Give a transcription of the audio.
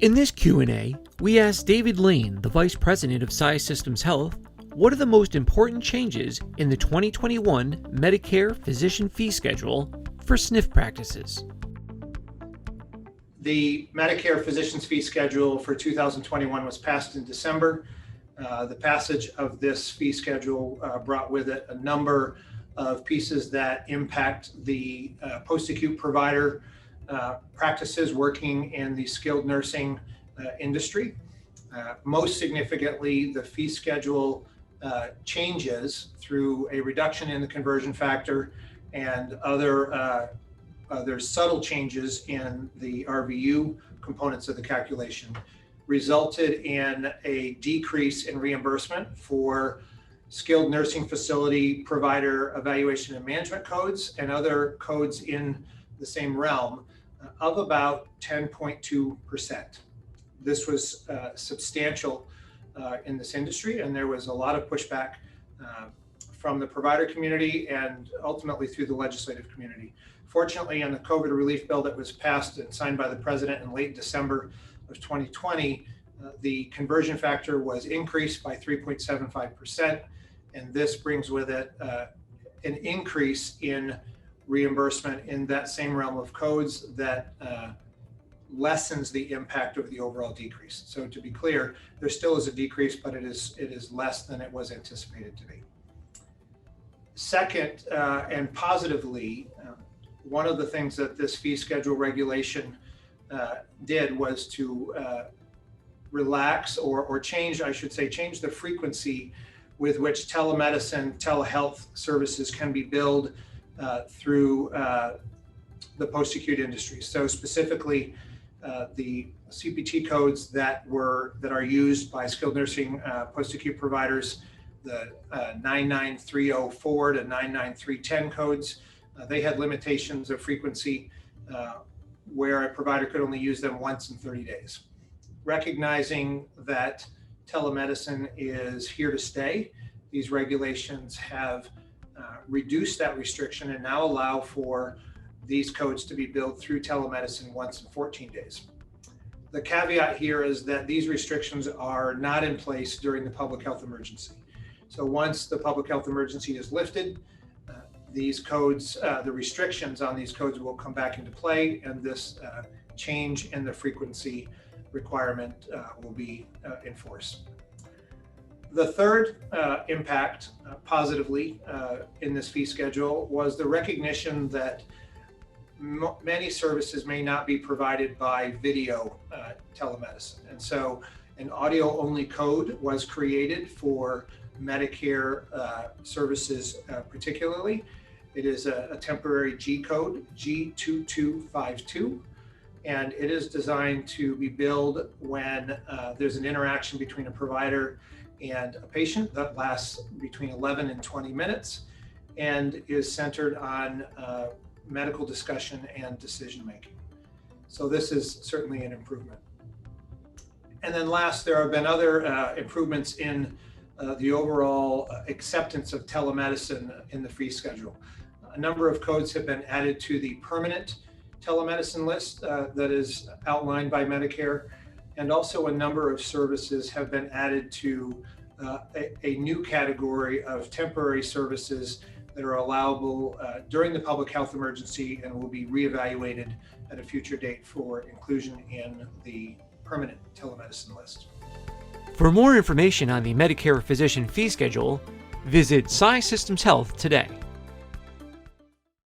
In this Q&A, we asked David Lane, the Vice President of Sci Systems Health, what are the most important changes in the 2021 Medicare Physician Fee Schedule for SNF practices? The Medicare Physician's Fee Schedule for 2021 was passed in December. The passage of this fee schedule brought with it a number of pieces that impact the post-acute provider practices working in the skilled nursing industry. Most significantly, the fee schedule changes through a reduction in the conversion factor and other subtle changes in the RVU components of the calculation, resulted in a decrease in reimbursement for skilled nursing facility provider evaluation and management codes and other codes in the same realm of about 10.2%. This was substantial in this industry, and there was a lot of pushback from the provider community and ultimately through the legislative community. Fortunately, in the COVID relief bill that was passed and signed by the president in late December of 2020, the conversion factor was increased by 3.75%, and this brings with it an increase in reimbursement in that same realm of codes that lessens the impact of the overall decrease. So to be clear, there still is a decrease, but it is less than it was anticipated to be. Second, and positively, one of the things that this fee schedule regulation did was to relax or change, I should say, change the frequency with which telemedicine, telehealth services can be billed through the post-acute industry. So specifically, the CPT codes that are used by skilled nursing post-acute providers, the 99304 to 99310 codes, they had limitations of frequency where a provider could only use them once in 30 days. Recognizing that telemedicine is here to stay, these regulations have reduced that restriction and now allow for these codes to be billed through telemedicine once in 14 days. The caveat here is that these restrictions are not in place during the public health emergency. So once the public health emergency is lifted, these codes, the restrictions on these codes will come back into play, and this change in the frequency requirement will be enforced. The third impact positively in this fee schedule was the recognition that many services may not be provided by video telemedicine. And so an audio-only code was created for Medicare services particularly. It is a temporary G code, G2252, and it is designed to be billed when there's an interaction between a provider and a patient that lasts between 11 and 20 minutes and is centered on medical discussion and decision making. So this is certainly an improvement. And then last, there have been other improvements in the overall acceptance of telemedicine in the fee schedule. A number of codes have been added to the permanent telemedicine list that is outlined by Medicare, and also a number of services have been added to a new category of temporary services that are allowable during the public health emergency and will be reevaluated at a future date for inclusion in the permanent telemedicine list. For more information on the Medicare Physician Fee Schedule, visit Sci Systems Health today.